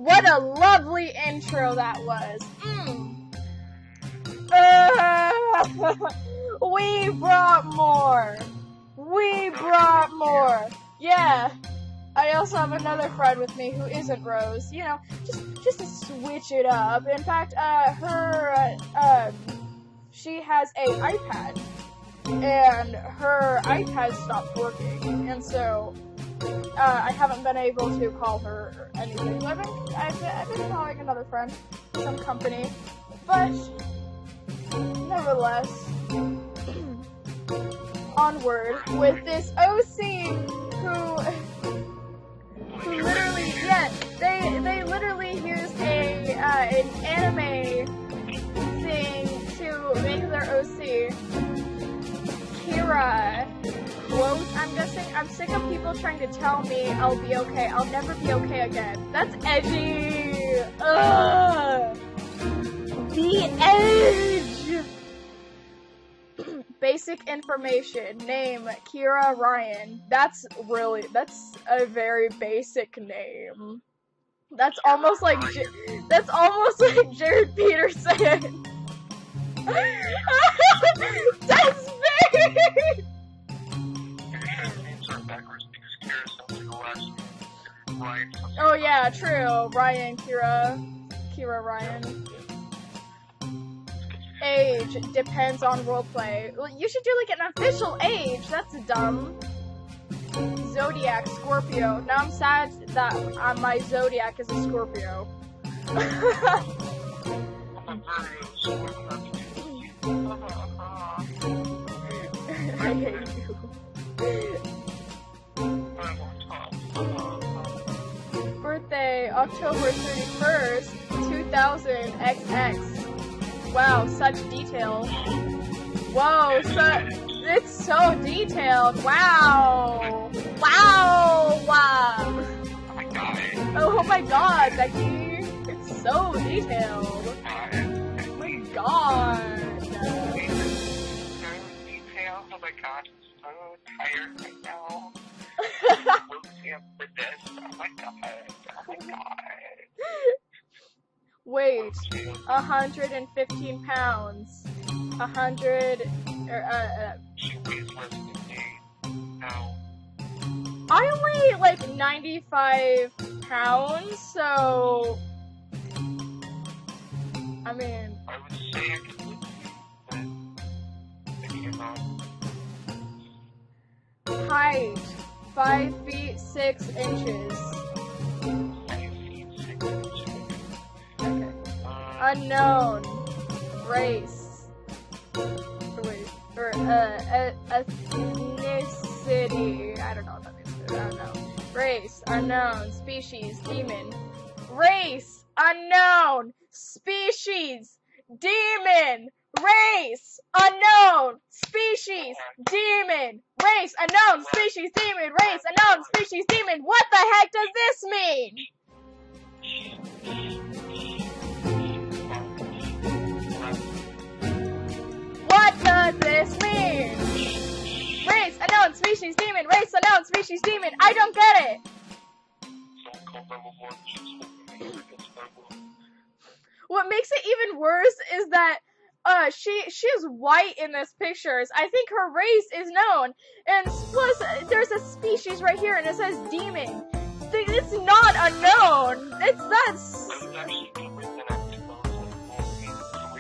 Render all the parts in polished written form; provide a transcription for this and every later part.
What a lovely intro that was. We brought more. We brought more. Yeah. I also have another friend with me who isn't Rose. You know, just to switch it up. In fact, she has a iPad, and her iPad stopped working, and so I haven't been able to call her or anything. I've been calling another friend, some company, but nevertheless, onward with this OC who literally, yeah, they literally used an anime thing to make their OC. Kira. Quote, I'm guessing. I'm sick of people trying to tell me I'll be okay. I'll never be okay again. That's edgy. Ugh. The edge. Basic information. Name, Kira Ryan. That's a very basic name. That's almost like Jared Peterson. That's very. Oh yeah, true. Ryan, Kira Ryan. Age depends on roleplay. Well, you should do like an official age. That's dumb. Zodiac, Scorpio. Now I'm sad that my zodiac is a Scorpio. I hate you. Birthday, October 31st, 2000 XX. Wow, such detail. Whoa, it's so detailed. Wow. Wow. Wow. Oh my god, Becky. It's so detailed. Oh my god. Oh my god, I'm so tired right now. For this. Oh my god. Wait, 115 pounds. 100. She weighs less than me. No. I weigh like 95 pounds, so. I mean. I would say I could live with you, but I cannot. Height, 5 feet 6 inches. 5 feet 6 inches. Okay. Unknown. Race. Ethnicity. I don't know what that means. I don't know. Race. Unknown. Species. Demon. Race. Unknown. Species. Demon. Race. Unknown. Species. Demon. Race. Unknown. Species. Demon. Race. Unknown. Species. Demon. What the heck does this mean? What does this mean? Race, unknown, species, demon, race, unknown, species, demon. I don't get it. What makes it even worse is that she's white in this pictures. I think her race is known. And plus there's a species right here and it says demon. It's not unknown. That's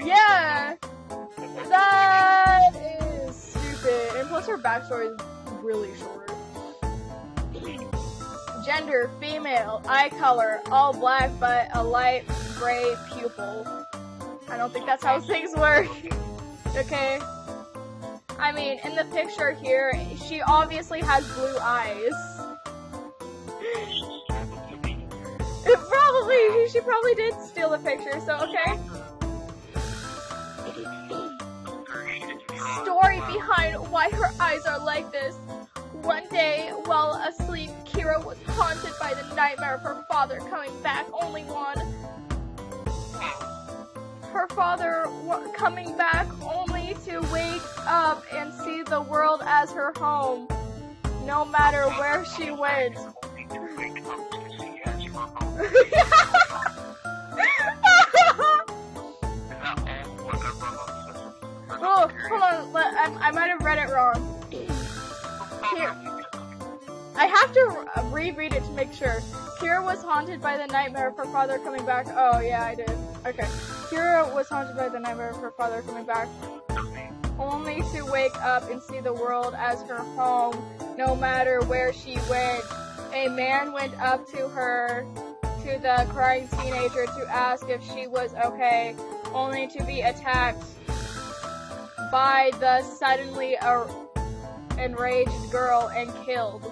yeah. That is stupid. And plus her backstory is really short. Gender, female. Eye color, all black but a light gray pupil. I don't think that's how things work. Okay. I mean, in the picture here, she obviously has blue eyes. She probably did steal the picture, so okay. Story behind why her eyes are like this. One day, while asleep, Kira was haunted by the nightmare of her father coming back, only one. Her father coming back only to wake up and see the world as her home, no matter where she went. read it wrong. Here. I have to reread it to make sure. Kira was haunted by the nightmare of her father coming back. Oh, yeah, I did. Okay. Kira was haunted by the nightmare of her father coming back, only to wake up and see the world as her home, no matter where she went. A man went up to her, to the crying teenager, to ask if she was okay, only to be attacked by the suddenly enraged girl and killed.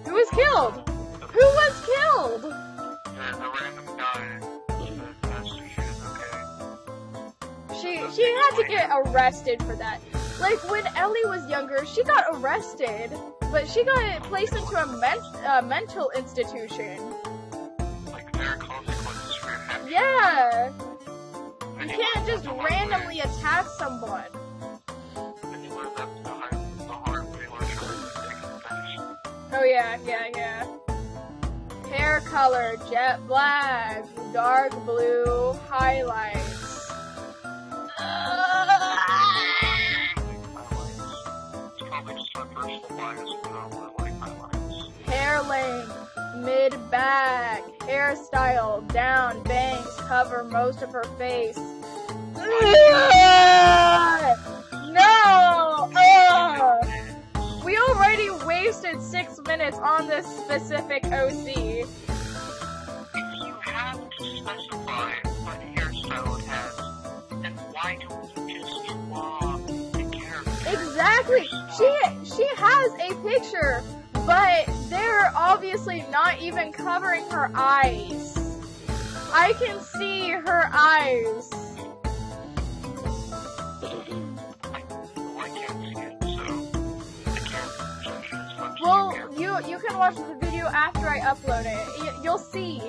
Who was killed? Who was killed? The random guy that asked if she was okay. She had to get arrested for that. Like, when Ellie was younger, she got arrested, but she got placed into a mental institution. Like, there are consequences for your actions. Yeah! You can't just randomly attack someone. And you learn that the hard way, like, take advantage. Oh yeah. Hair color, jet black, dark blue, highlights. It's probably just my personal bias, but I don't really like highlights. Hair length, mid-back, hairstyle, down, bangs, cover most of her face. No! We already wasted 6 minutes on this specific OC. If you have to specify what hairstyle it has, then why don't you just draw the character? Exactly! She has a picture, but they're obviously not even covering her eyes. I can see her eyes. Well, I can't see it, so I can't judge it as much Well, as you can. you can watch the video after I upload it. You'll see.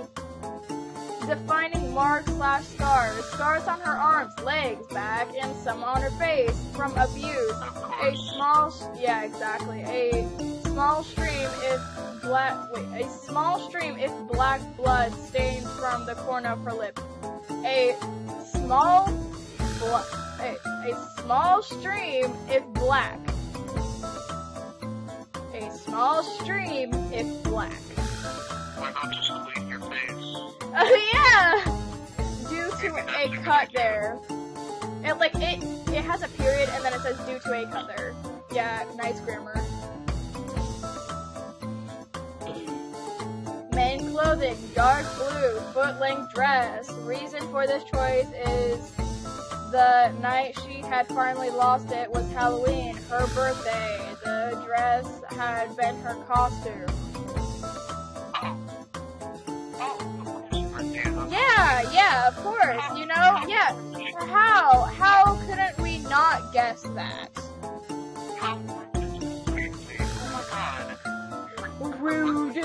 Defining marks / scars. Scars on her arms, legs, back, and some on her face from abuse. A small stream if black blood stains from the corner of her lip. A small stream if black. A small stream if black. Why not just clean your face? Yeah! Due to a cut there. It has a period and then it says due to a cut there. Yeah, nice grammar. Men clothing, dark blue, foot-length dress. Reason for this choice is the night she had finally lost it was Halloween, her birthday. The dress had been her costume. Yeah, of course, you know, yeah. How couldn't we not guess that? Rude.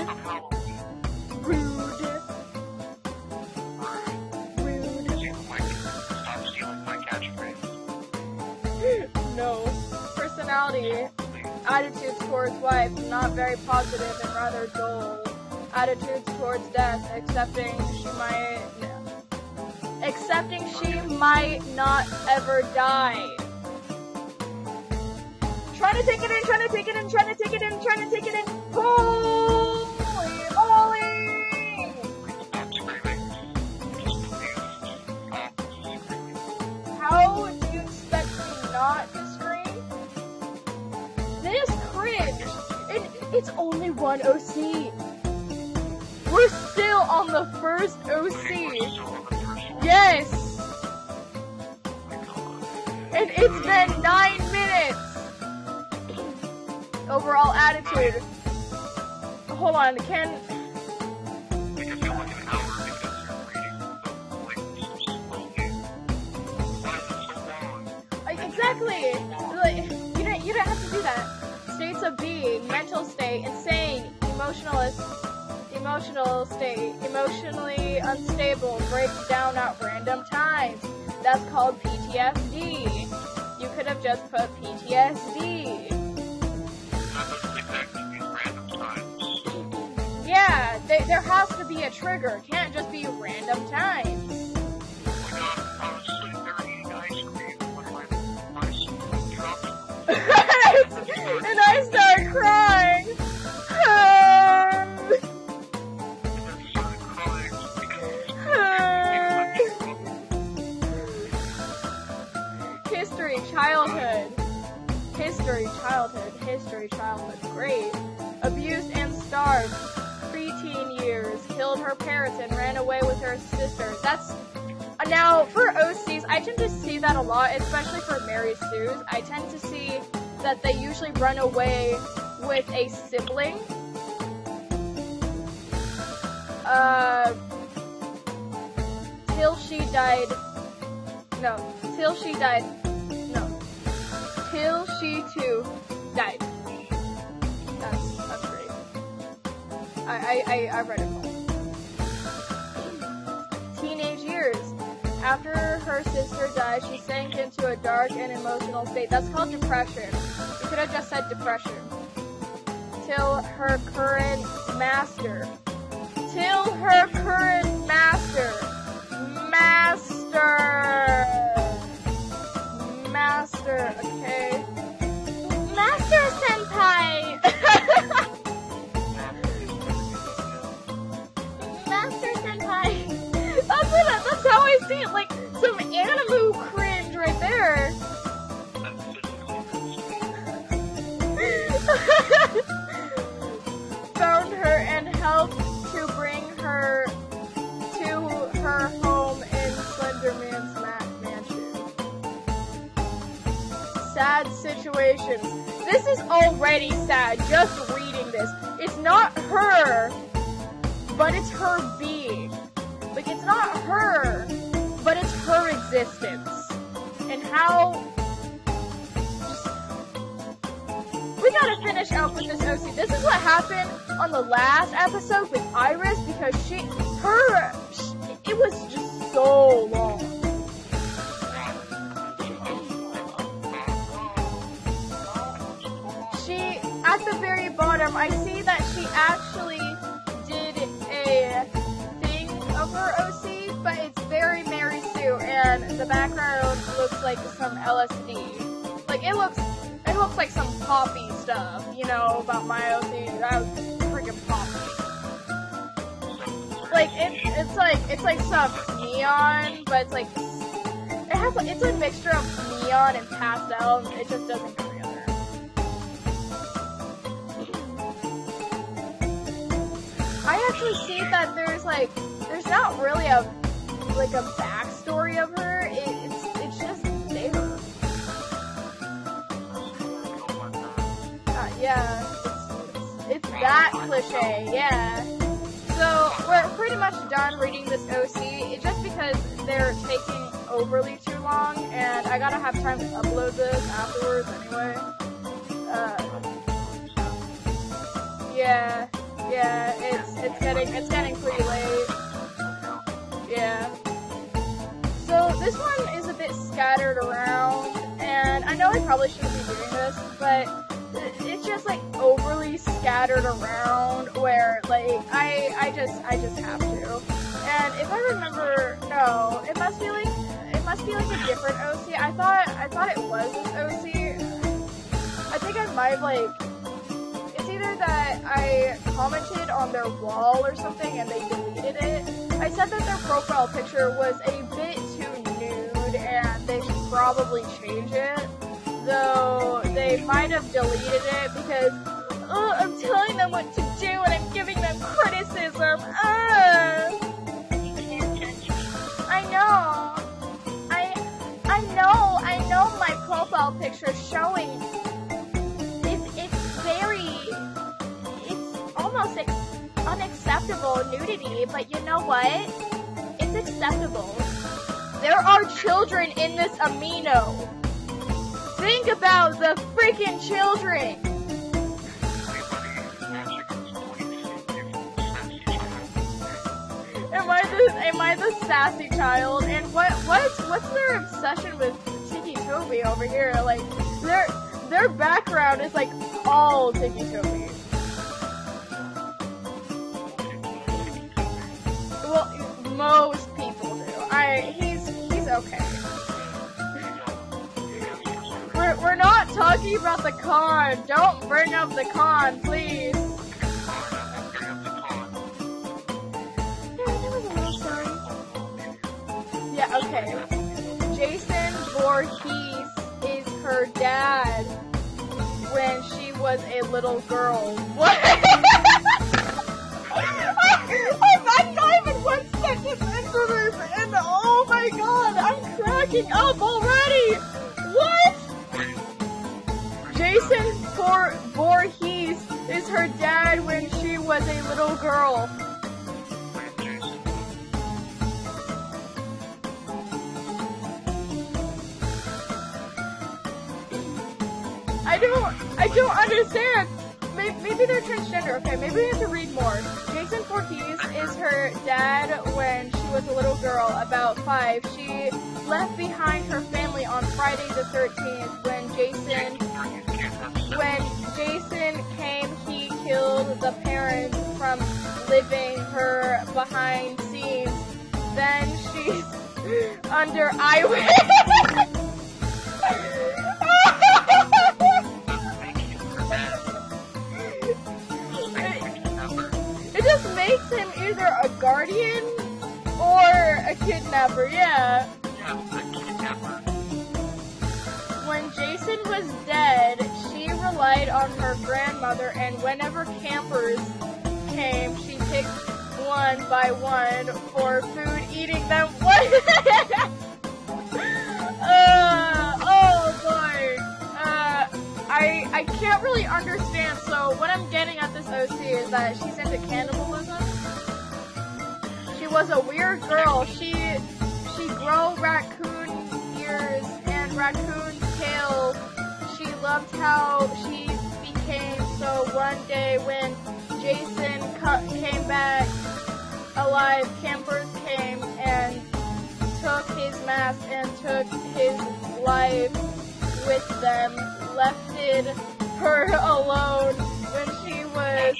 Stop stealing my catchphrase. No. Personality. Attitudes towards wife, not very positive and rather dull. Attitudes towards death, accepting she might not ever die. Trying to take it in. Holy How do you expect me not to scream? This cringe. It's only one OC. We're still on the first OC. Yes! And it's been 9 minutes! Overall attitude. Hold on, can... Make it feel like an hour because you're reading the link so slowly. Why is it so long? Exactly! Like, you don't have to do that. States of being, mental state, insane, emotional state, emotionally unstable, breaks down at random times. That's called PTSD. You could have just put PTSD. That doesn't exactly mean random times. Yeah, there has to be a trigger. It can't just be random times. Oh my god, I was sitting there eating ice cream when my son dropped And I start crying. History, childhood. Great. Abused and starved. Preteen years. Killed her parents and ran away with her sister. That's... Now, for OCs, I tend to see that a lot, especially for Mary Sue's. I tend to see that they usually run away with a sibling. Till she died. Till she too died. That's great. I read it all. Teenage years. After her sister died, she sank into a dark and emotional state. That's called depression. You could have just said depression. Till her current master. Master, okay. Master senpai! Master senpai! That's how I see it, like, some anime cringe right there. Found her and helped to bring her to her home in Slenderman's mansion. Sad situations. This is already sad, just reading this. It's not her, but it's her being. Like, it's not her, but it's her existence. And how... We gotta finish out with this OC. This is what happened on the last episode with Iris, because it was just so long. At the very bottom, I see that she actually did a thing of her OC, but it's very Mary Sue, and the background looks like some LSD. Like, it looks like some poppy stuff, you know, about my OC. That was freaking poppy. Like, it's like some neon, but it's a mixture of neon and pastel, and it just doesn't go together. I actually see that there's not really a backstory of her. It's just there. Yeah, it's that cliche. Yeah. So we're pretty much done reading this OC, just because they're taking overly too long, and I gotta have time to upload this afterwards anyway. Yeah, it's getting pretty late. Yeah. So this one is a bit scattered around, and I know I probably shouldn't be doing this, but it's just like overly scattered around where like I just have to. And if I remember, no, it must be like a different OC. I thought it was this OC. I think I might have it's either that I commented on their wall or something and they deleted it. I said that their profile picture was a bit too nude and they should probably change it. Though they might have deleted it because I'm telling them what to do and I'm giving them criticism. I know my profile picture is showing it's almost unacceptable nudity, but you know what? It's acceptable. There are children in this amino. Think about the freaking children. Am I the sassy child? And what's their obsession with Tiki Toby over here? Like their background is like all Tiki Toby. Well, most people do. He's okay. We're not talking about the con. Don't bring up the con, please. Yeah, okay. Jason Voorhees is her dad when she was a little girl. What? I'm not even 1 second into this, and oh my god, I'm cracking up already! What? Jason Voorhees is her dad when she was a little girl. I don't understand. Maybe they're transgender. Okay, maybe we have to read more. Jason Voorhees is her dad when she was a little girl, about 5. She left behind her family on Friday the 13th. When Jason came, he killed the parents from living her behind scenes. Then she's under eyewitness. It just makes him either a guardian or a kidnapper, yeah. When Jason was dead, she relied on her grandmother, and whenever campers came, she picked one by one for food, eating them. What? Oh boy. I can't really understand, so what I'm getting at this OC is that she's into cannibalism. She was a weird girl. She grew raccoon ears and raccoon tail. She loved how she became, so one day when Jason came back alive, campers came and took his mask and took his life with them, lefted her alone when she was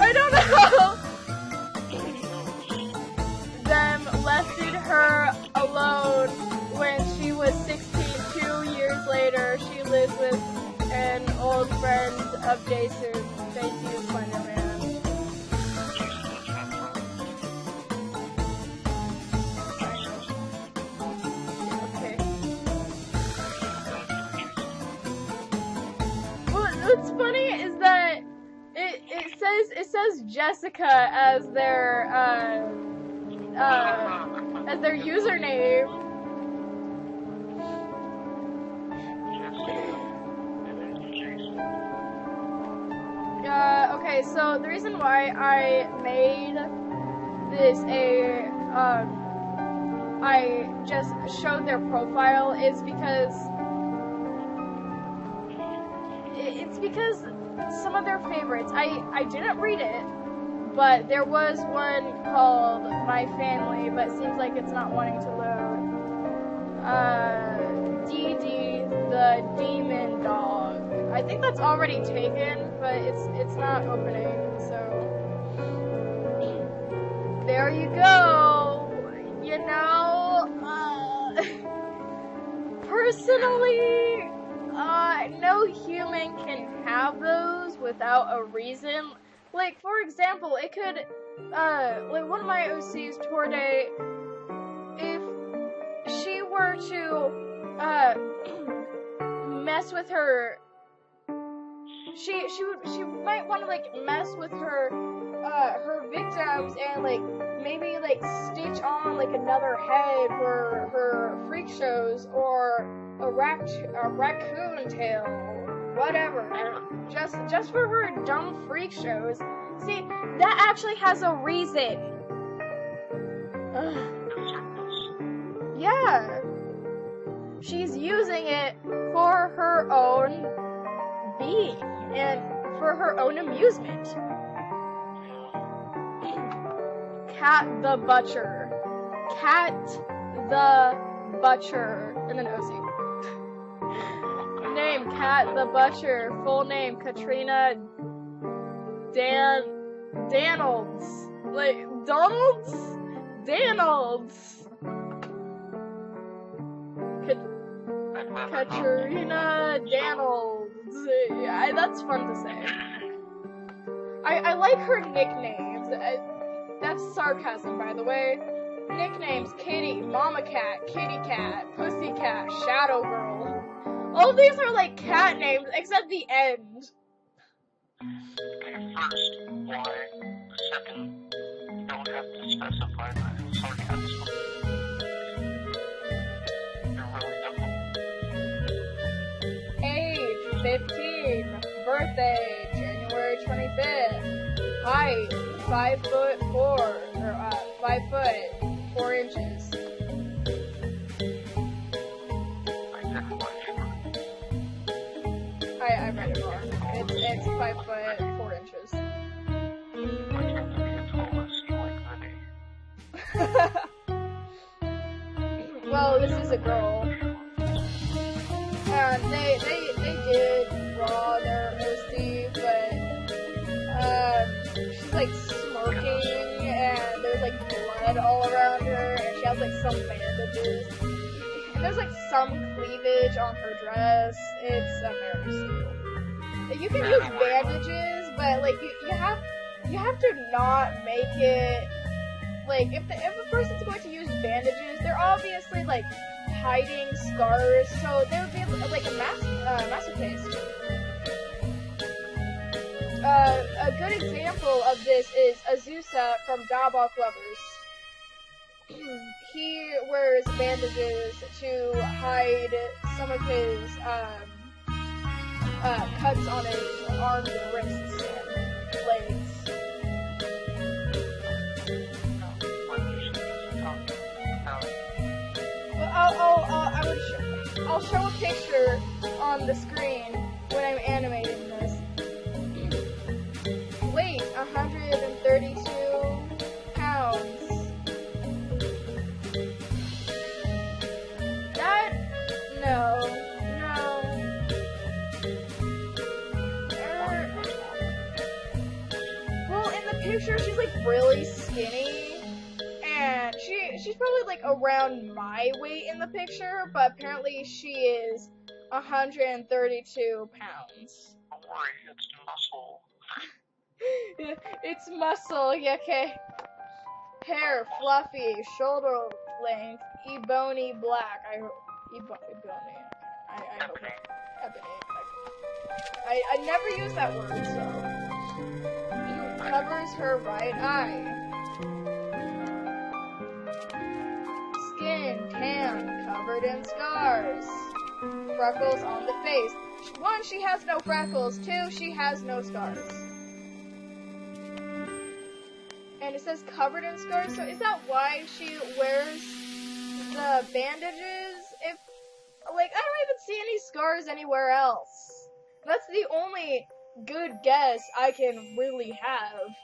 I don't know. Them lefted her alone when she was 16. 2 years later, she lives with an old friend of Jason. Thank you, Slenderman. What's funny is that it says Jessica as their username. Okay, so the reason why I made this I just showed their profile is because it's because some of their favorites, I didn't read it, but there was one called My Family, but it seems like it's not wanting to load. Dee Dee the Demon Dog. I think that's already taken, but it's not opening, so there you go. You know, personally, no human can have those without a reason. Like, for example, it could, like one of my OCs, Torde, if she were to, mess with her, she might want to, like, mess with her, her victims and, like, maybe, like, stitch on, like, another head for her freak shows, or a raccoon tail, whatever, just for her dumb freak shows. See, that actually has a reason. Ugh. Yeah. She's using it for her own being and for her own amusement. Cat the Butcher. Cat the Butcher. And then OC. Name, Cat the Butcher. Full name, Katrina Danolds. Like, Donalds? Danolds. Katrina Daniels. Yeah, that's fun to say. I like her nicknames. That's sarcasm, by the way. Nicknames: Kitty, Mama Cat, Kitty Cat, Pussy Cat, Shadow Girl. All of these are like cat names, except the end. Okay, first, why? Second, you don't have to specify the sarcasm. You're really dumb. Age, 15. Birthday, January 25th. Height, 5'4", or 5 foot, 4 inches. I read it wrong. It's 5 foot, 4 inches. Well, this is a girl. And they did draw their OC, but she's like smirking and there's like blood all around her and she has like some bandages. There's like some cleavage on her dress. It's very steep. You can use bandages, but like you have to not make it like if a person's going to use bandages, they're obviously like hiding scars, so there would be like a masterpiece. A good example of this is Azusa from Dabok Lovers. He wears bandages to hide some of his cuts on his arms and wrists and legs. I'll show a picture on the screen when I'm animating this. Weight, 132 pounds. No. Well, in the picture, she's like really skinny. And she's probably like around my weight in the picture, but apparently she is 132 pounds. Don't worry, it's muscle. It's muscle, yeah, okay. Hair, fluffy, shoulder length, ebony black. Ebony. I hope ebony. I never use that word, so. Covers her right eye. Skin tan, covered in scars. Freckles on the face. 1, she has no freckles. 2, she has no scars. And it says covered in scars, so is that why she wears the bandages? If, like, I don't even see any scars anywhere else. That's the only good guess I can really have.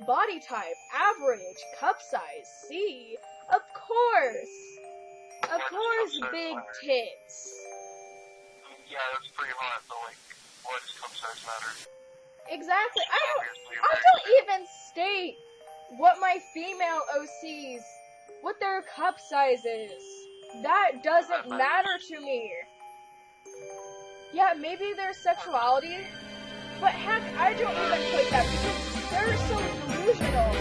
Body type, average, cup size, C. Of course! Of course, big tits. Yeah, that's pretty hot, but like, why does cup size matter? Exactly. I don't even state what my female OCs, what their cup size is. That doesn't matter to me. Yeah, maybe their sexuality, but heck, I don't even put that because they're so delusional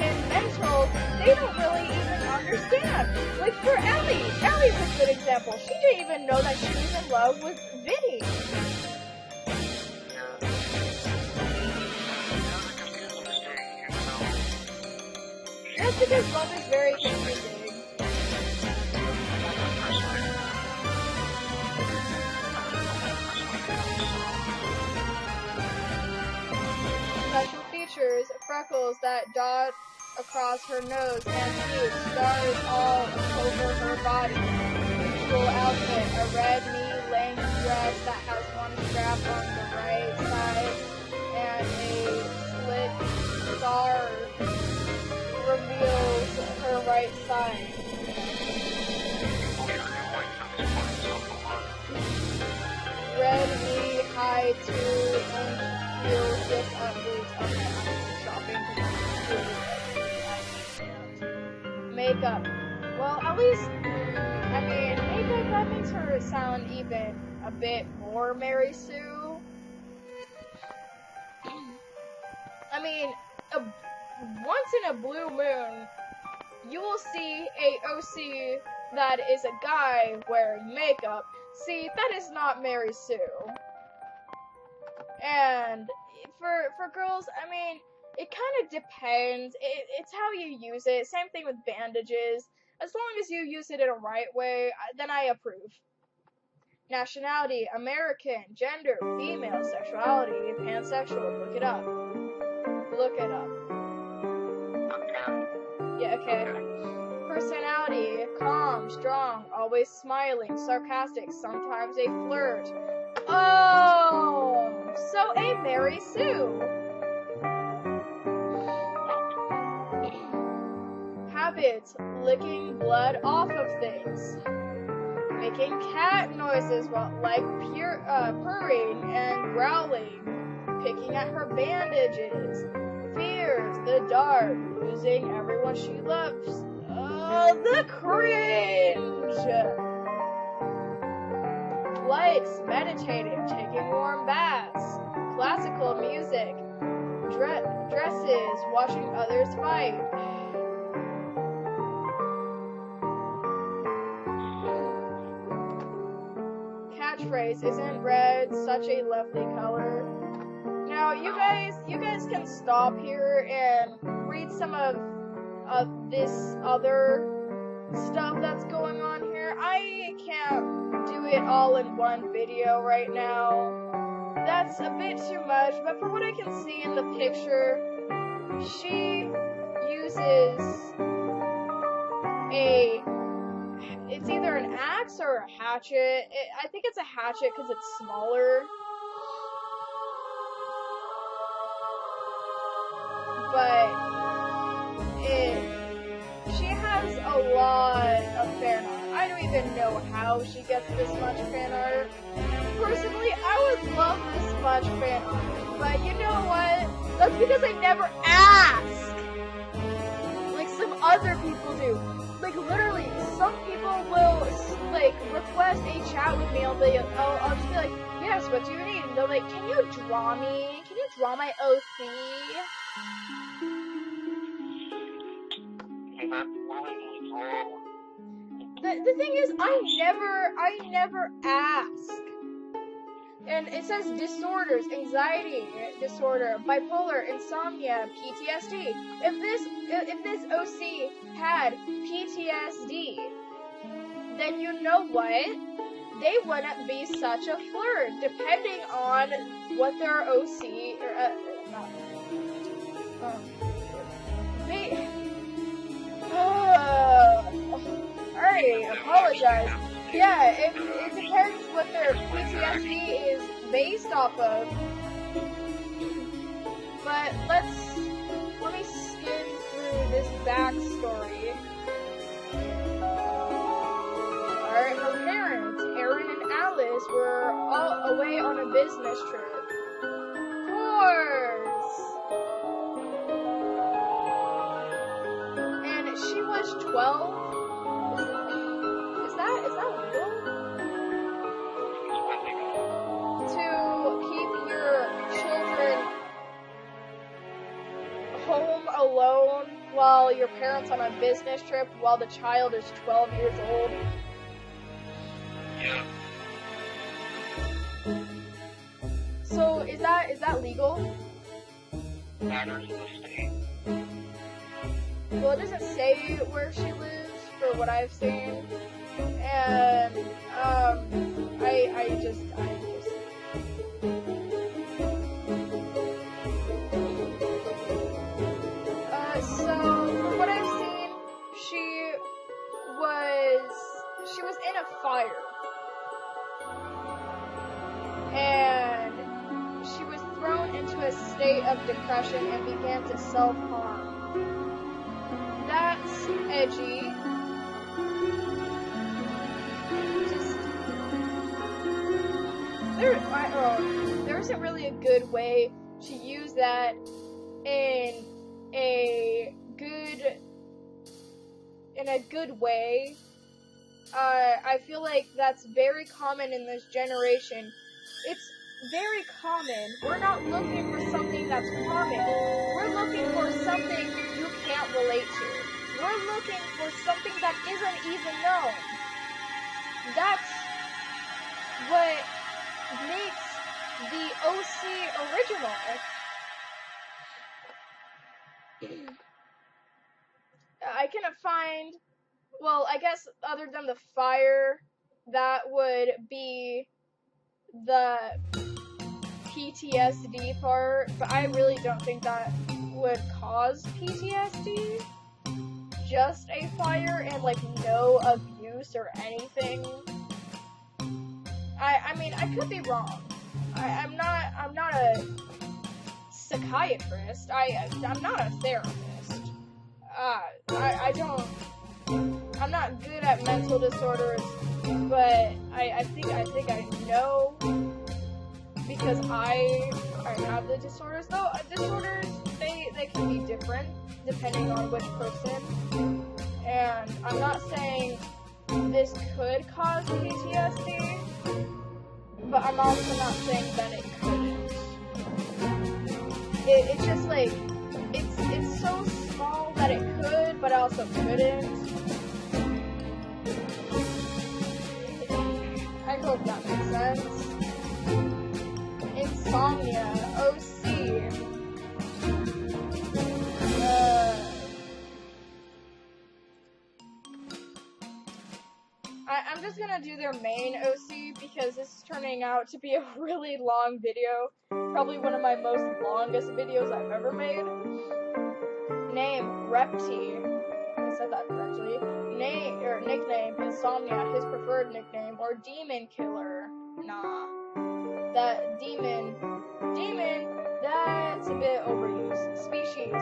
and mental, they don't really even understand. Like for Ellie's a good example. She didn't even know that she was in love with Vinny. That's because love is very confusing. Special features, freckles that dot across her nose and cheeks, scars all over her body. Usual outfit, a red knee-length dress that has one strap on the right side and a slit scar reveals her right side. Red knee, high 2-inch heels with boots. Okay, I'm shopping makeup. Well, at least, I mean, think that makes her sound even a bit more Mary Sue. I mean, once in a blue moon, you will see a OC that is a guy wearing makeup. See, that is not Mary Sue. And for girls, I mean, it kind of depends. It's how you use it. Same thing with bandages. As long as you use it in a right way, then I approve. Nationality, American, gender, female, sexuality, pansexual, look it up. Look it up. Yeah, okay. Personality, calm, strong, always smiling, sarcastic, sometimes a flirt. Oh, so a Mary Sue. Habits, licking blood off of things. Making cat noises like purring and growling. Picking at her bandages. Fears the dark. Losing everyone she loves. Oh, the cringe! Likes meditating, taking warm baths, classical music, dresses, watching others fight. Catchphrase, isn't red such a lovely color? Now, you guys can stop here and read some of this other stuff that's going on here. I can't do it all in one video right now. That's a bit too much, but from what I can see in the picture, she uses it's either an axe or a hatchet. I think it's a hatchet because it's smaller. But she has a lot of fan art. I don't even know how she gets this much fan art. Personally, I would love this much fan art. But you know what? That's because I never ask. Like some other people do. Like literally, some people will like request a chat with me. I'll just be like, yes, what do you need? And they're like, can you draw me? Can you draw my OC? The thing is, I never ask. And it says disorders, anxiety disorder, bipolar, insomnia, PTSD. If this OC had PTSD, then you know what? They wouldn't be such a flirt, depending on what their OC I apologize. Yeah, it depends what their PTSD is based off of. But let me skim through this backstory. Alright, her parents, Aaron and Alice, were all away on a business trip. Of course! And she was 12. Is that legal? To keep your children home alone while your parents on a business trip while the child is 12 years old? Yeah. So is that legal? Matters in the state. Well, it doesn't say where she lives for what I've seen, and I just. So from what I've seen, she was in a fire, and she was thrown into a state of depression and began to self-harm. That's edgy. There isn't really a good way to use that in a good way. I feel like that's very common in this generation. It's very common. We're not looking for something that's common. We're looking for something you can't relate to. We're looking for something that isn't even known. That's what makes the OC original. I cannot find, well, I guess other than the fire, that would be the PTSD part, but I really don't think that would cause PTSD. Just a fire and like no abuse or anything. I mean, I could be wrong. I'm not a psychiatrist. I'm not a therapist. I'm not good at mental disorders, but I think I know, because I have the disorders. Though disorders, they can be different depending on which person. And I'm not saying this could cause PTSD, but I'm also not saying that it couldn't. It's just like, it's so small that it could, but also couldn't. I hope that makes sense. Insomnia, OC. I'm just gonna do their main OC because this is turning out to be a really long video. Probably one of my most longest videos I've ever made. Name, Repti. I said that correctly. Name, or nickname, Insomnia, his preferred nickname, or Demon Killer. Nah. That Demon, that's a bit overused. Species,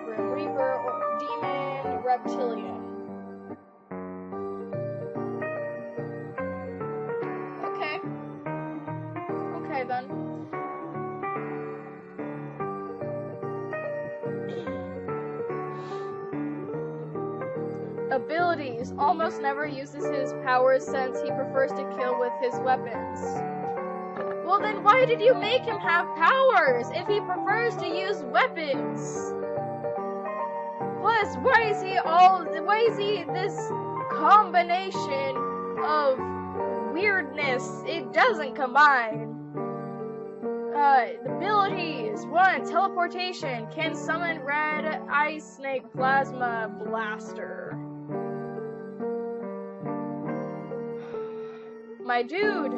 Grim Reaper, or Demon Reptilian. Okay then. Abilities. Almost never uses his powers since he prefers to kill with his weapons. Well then why did you make him have powers if he prefers to use weapons? Plus, why is he this combination of weirdness? It doesn't combine. Abilities. 1. Teleportation. Can summon red ice snake plasma blaster. My dude.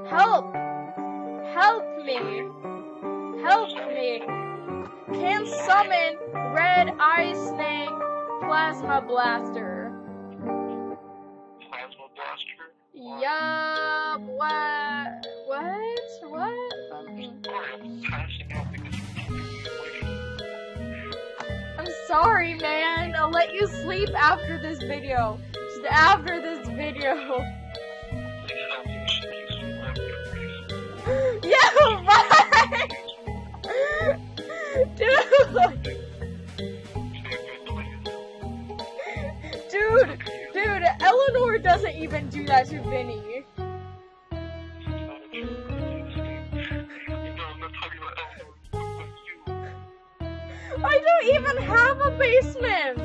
Help me. Can summon red ice snake plasma blaster. Plasma blaster? Yup, what? I'm sorry, man. I'll let you sleep after this video. Just after this video. Yeah, bye! Dude, Eleanor doesn't even do that to Vinny. I don't even have a basement!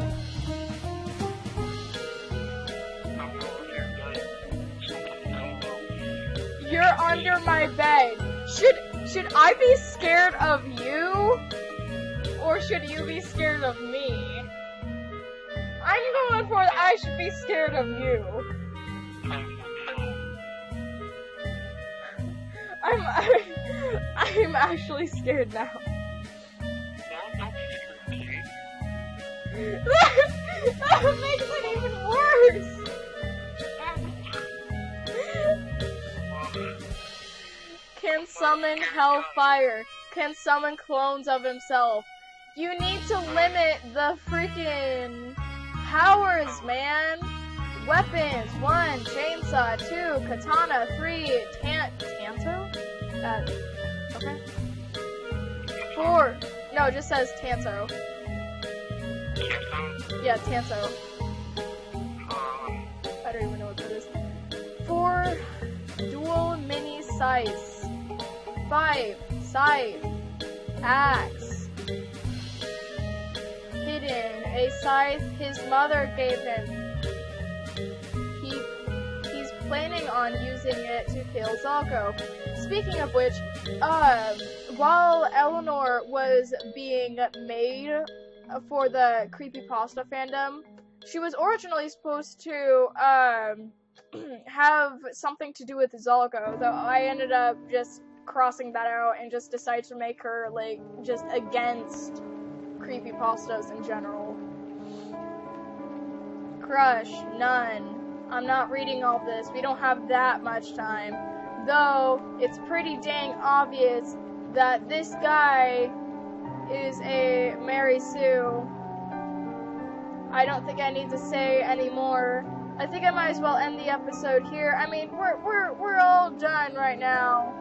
You're under my bed. Should I be scared of you? Or should you be scared of me? I'm going for I should be scared of you. I'm actually scared now. That makes it even worse. Can summon hellfire. Can summon clones of himself. You need to limit the freaking powers, man. Weapons. 1. Chainsaw. 2. Katana. 3. Tanto? Okay. 4. No, it just says Tanto. Yeah, Tanto. 4 dual mini scythes, 5 scythe, axe, hidden, a scythe his mother gave him. He's planning on using it to kill Zalko. Speaking of which, while Eleanor was being made for the creepypasta fandom, she was originally supposed to have something to do with Zalko, though I ended up just crossing that out and just decided to make her, like, just against creepypastas in general. Crush, none. I'm not reading all this. We don't have that much time. Though, it's pretty dang obvious that this guy is a Mary Sue. I don't think I need to say any more. I think I might as well end the episode here. I mean, we're all done right now.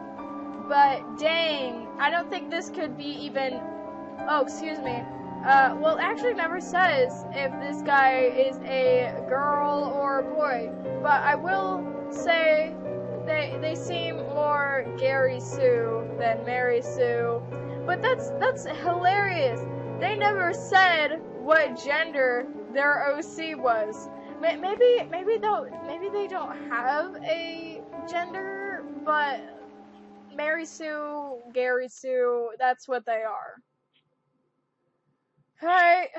But dang, I don't think this could be even... Oh, excuse me. Well, it actually never says if this guy is a girl or a boy. But I will say they seem more Gary Sue than Mary Sue. But that's hilarious. They never said what gender their OC was. Maybe they don't have a gender, but Mary Sue, Gary Sue, that's what they are. Alright,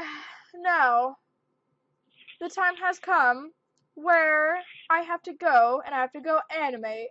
now, the time has come where I have to go, and I have to go animate.